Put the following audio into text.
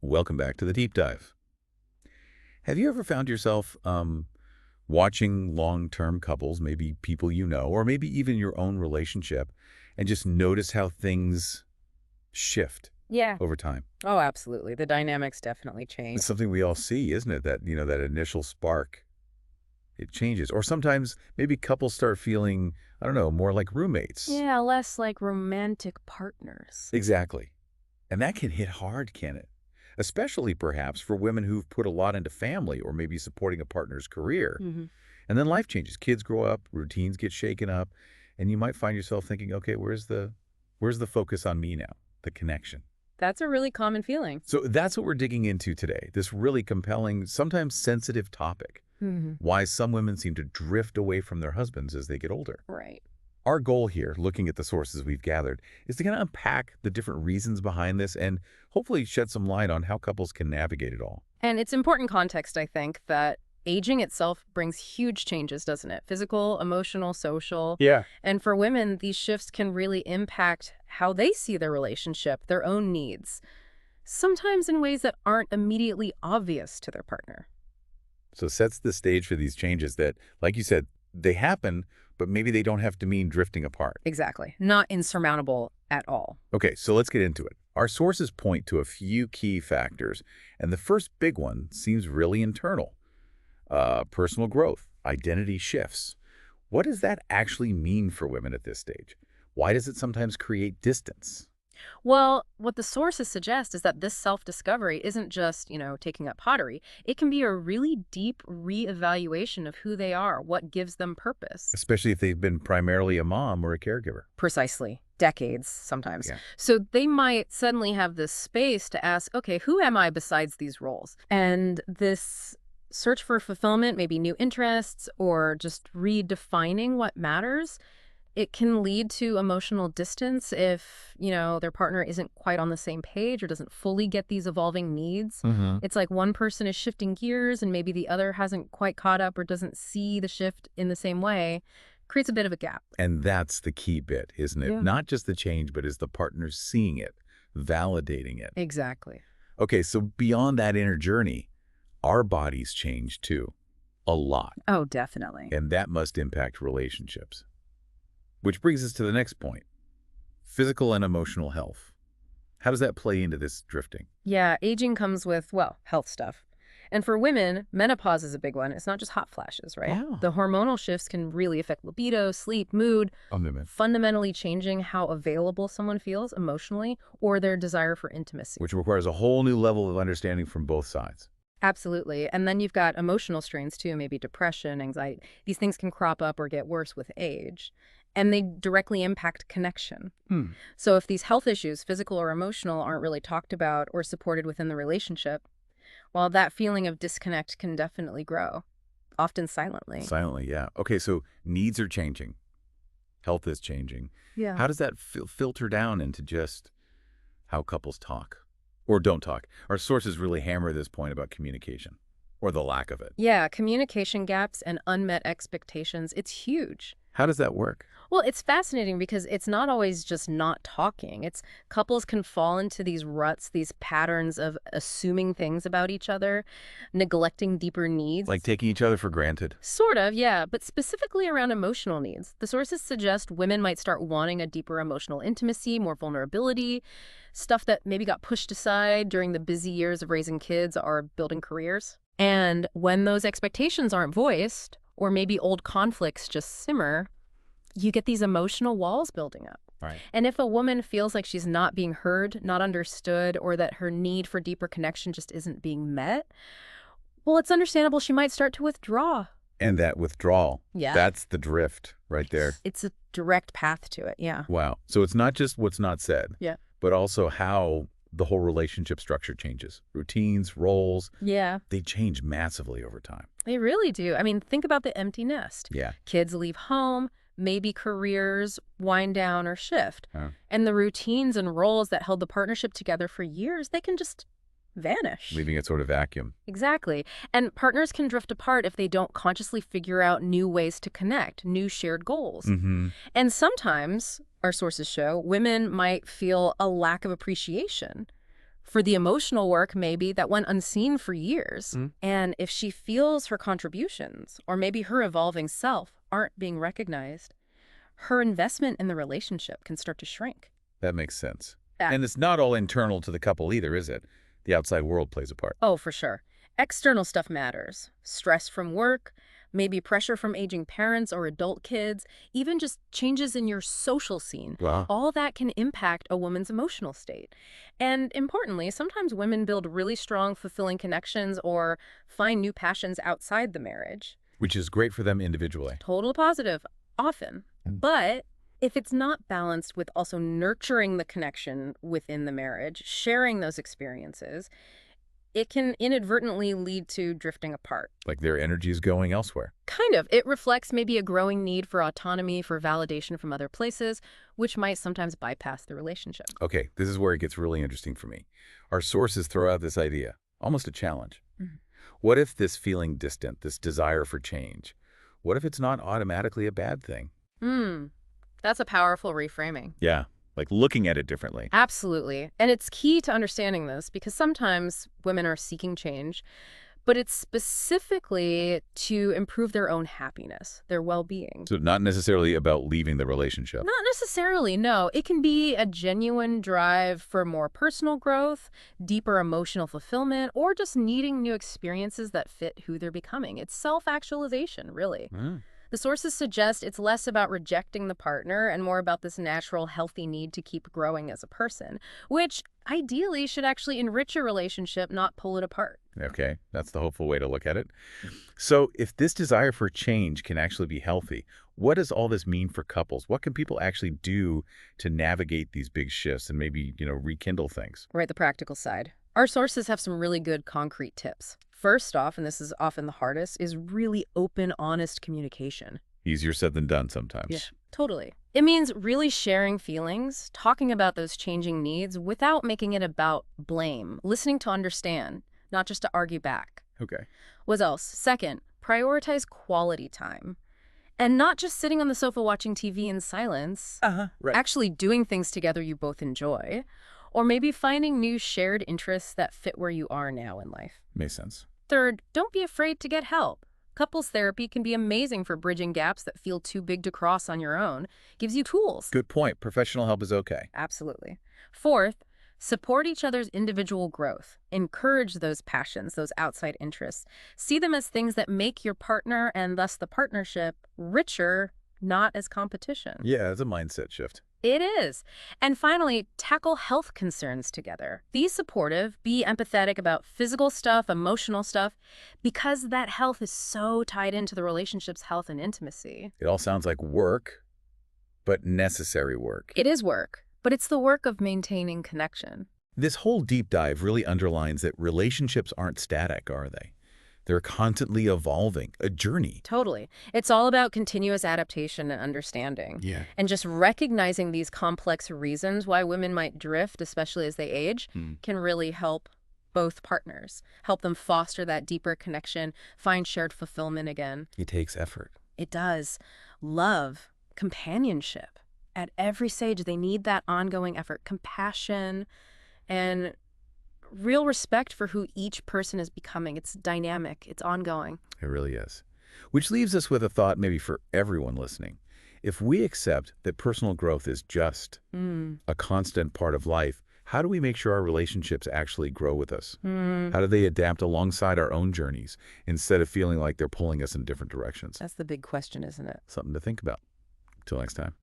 Welcome back to the deep dive. Have you ever found yourself watching long-term couples, maybe people you know, or maybe even your own relationship, and just notice how things shift Yeah. over time? Oh, absolutely. The dynamics definitely change. It's something we all see, isn't it? That, that initial spark, it changes. Or sometimes maybe couples start feeling, I don't know, more like roommates. Yeah, less like romantic partners. Exactly. And that can hit hard, can it? Especially perhaps for women who've put a lot into family or maybe supporting a partner's career. hmm And then life changes. Kids grow up, routines get shaken up, and you might find yourself thinking, okay, where's the focus on me now? The connection. That's a really common feeling. So that's what we're digging into today. This really compelling, sometimes sensitive topic. hmm Why some women seem to drift away from their husbands as they get older. Right. Our goal here, looking at the sources we've gathered, is to kind of unpack the different reasons behind this and hopefully shed some light on how couples can navigate it all. And it's important context, I think, that aging itself brings huge changes, doesn't it? Physical, emotional, social. Yeah. And for women, these shifts can really impact how they see their relationship, their own needs, sometimes in ways that aren't immediately obvious to their partner. So it sets the stage for these changes that, like you said, they happen, but maybe they don't have to mean drifting apart. Exactly. Not insurmountable at all. Okay, so let's get into it. Our sources point to a few key factors, and the first big one seems really internal. Personal growth, identity shifts. What does that actually mean for women at this stage? Why does it sometimes create distance? Well, what the sources suggest is that this self-discovery isn't just, taking up pottery. It can be a really deep reevaluation of who they are, what gives them purpose. Especially if they've been primarily a mom or a caregiver. Precisely. Decades, sometimes. Yeah. So they might suddenly have this space to ask, okay, who am I besides these roles? And this search for fulfillment, maybe new interests, or just redefining what matters, it can lead to emotional distance if, their partner isn't quite on the same page or doesn't fully get these evolving needs. It's like one person is shifting gears and maybe the other hasn't quite caught up or doesn't see the shift in the same way. Creates a bit of a gap. And that's the key bit, isn't it? Yeah. Not just the change, but is the partner seeing it, validating it. Exactly. Okay, so beyond that inner journey, our bodies change too, a lot. Oh, definitely. And that must impact relationships. Which brings us to the next point, physical and emotional health. How does that play into this drifting? Yeah, aging comes with, health stuff. And for women, menopause is a big one. It's not just hot flashes, right? Oh. The hormonal shifts can really affect libido, sleep, mood, fundamentally changing how available someone feels emotionally or their desire for intimacy. Which requires a whole new level of understanding from both sides. Absolutely. And then you've got emotional strains too, maybe depression, anxiety. These things can crop up or get worse with age. And they directly impact connection. So if these health issues, physical or emotional, aren't really talked about or supported within the relationship, well, that feeling of disconnect can definitely grow, often silently. Silently, yeah. Okay, so needs are changing. Health is changing. Yeah. How does that filter down into just how couples talk or don't talk? Our sources really hammer this point about communication or the lack of it. Yeah, communication gaps and unmet expectations, it's huge. How does that work? Well, it's fascinating because it's not always just not talking. It's couples can fall into these ruts, these patterns of assuming things about each other, neglecting deeper needs. Like taking each other for granted. Sort of, yeah, but specifically around emotional needs. The sources suggest women might start wanting a deeper emotional intimacy, more vulnerability, stuff that maybe got pushed aside during the busy years of raising kids or building careers. And when those expectations aren't voiced, or maybe old conflicts just simmer, you get these emotional walls building up. Right. And if a woman feels like she's not being heard, not understood, or that her need for deeper connection just isn't being met, well, it's understandable she might start to withdraw. And that withdrawal, Yeah. that's the drift right there. It's a direct path to it, yeah. Wow. So it's not just what's not said, Yeah. but also how the whole relationship structure changes. Routines, roles, Yeah, they change massively over time. they really do. I mean, think about the empty nest. Yeah. Kids leave home, maybe careers wind down or shift. Huh. And the routines and roles that held the partnership together for years, they can just vanish. Leaving it sort of vacuum. Exactly. And partners can drift apart if they don't consciously figure out new ways to connect, new shared goals. And sometimes, our sources show, women might feel a lack of appreciation For the emotional work, maybe, that went unseen for years. Mm. And if she feels her contributions, or maybe her evolving self, aren't being recognized, her investment in the relationship can start to shrink. That makes sense. That- And it's not all internal to the couple either, is it? The outside world plays a part. Oh, for sure. External stuff matters. Stress from work, maybe pressure from aging parents or adult kids, even just changes in your social scene. Wow. All that can impact a woman's emotional state. And importantly, sometimes women build really strong, fulfilling connections or find new passions outside the marriage. Which is great for them individually. Total positive, often. But if it's not balanced with also nurturing the connection within the marriage, sharing those experiences, it can inadvertently lead to drifting apart. Like their energy is going elsewhere. Kind of. It reflects maybe a growing need for autonomy, for validation from other places, which might sometimes bypass the relationship. Okay, this is where it gets really interesting for me. Our sources throw out this idea, almost a challenge. Mhm. What if this feeling distant, this desire for change, what if it's not automatically a bad thing? That's a powerful reframing. Yeah, like looking at it differently. Absolutely. And it's key to understanding this because sometimes women are seeking change, but it's specifically to improve their own happiness, their well-being. So not necessarily about leaving the relationship. Not necessarily, no. It can be a genuine drive for more personal growth, deeper emotional fulfillment, or just needing new experiences that fit who they're becoming. It's self-actualization, really. Mm. The sources suggest it's less about rejecting the partner and more about this natural, healthy need to keep growing as a person, which ideally should actually enrich your relationship, not pull it apart. Okay, that's the hopeful way to look at it. So if this desire for change can actually be healthy, what does all this mean for couples? What can people actually do to navigate these big shifts and maybe, rekindle things? Right, the practical side. Our sources have some really good concrete tips. First off, and this is often the hardest, is really open, honest communication. Easier said than done sometimes. Yeah, totally. It means really sharing feelings, talking about those changing needs without making it about blame, listening to understand, not just to argue back. Okay. What else? Second, prioritize quality time. And not just sitting on the sofa watching TV in silence, Right. actually doing things together you both enjoy, or maybe finding new shared interests that fit where you are now in life. Makes sense. Third, don't be afraid to get help. Couples therapy can be amazing for bridging gaps that feel too big to cross on your own. Gives you tools. Good point. Professional help is okay. Absolutely. Fourth, support each other's individual growth. Encourage those passions, those outside interests. See them as things that make your partner and thus the partnership richer, not as competition. Yeah, it's a mindset shift. It is. And finally, tackle health concerns together. Be supportive, be empathetic about physical stuff, emotional stuff, because that health is so tied into the relationship's health and intimacy. It all sounds like work, but necessary work. It is work, but it's the work of maintaining connection. This whole deep dive really underlines that relationships aren't static, are they? They're constantly evolving, a journey. Totally. It's all about continuous adaptation and understanding. Yeah. And just recognizing these complex reasons why women might drift, especially as they age, can really help both partners, help them foster that deeper connection, find shared fulfillment again. It takes effort. It does. Love, companionship. At every stage, they need that ongoing effort, compassion, and real respect for who each person is becoming. It's dynamic. It's ongoing. It really is. Which leaves us with a thought maybe for everyone listening. If we accept that personal growth is just a constant part of life, how do we make sure our relationships actually grow with us? How do they adapt alongside our own journeys instead of feeling like they're pulling us in different directions? That's the big question, isn't it? Something to think about. Till next time.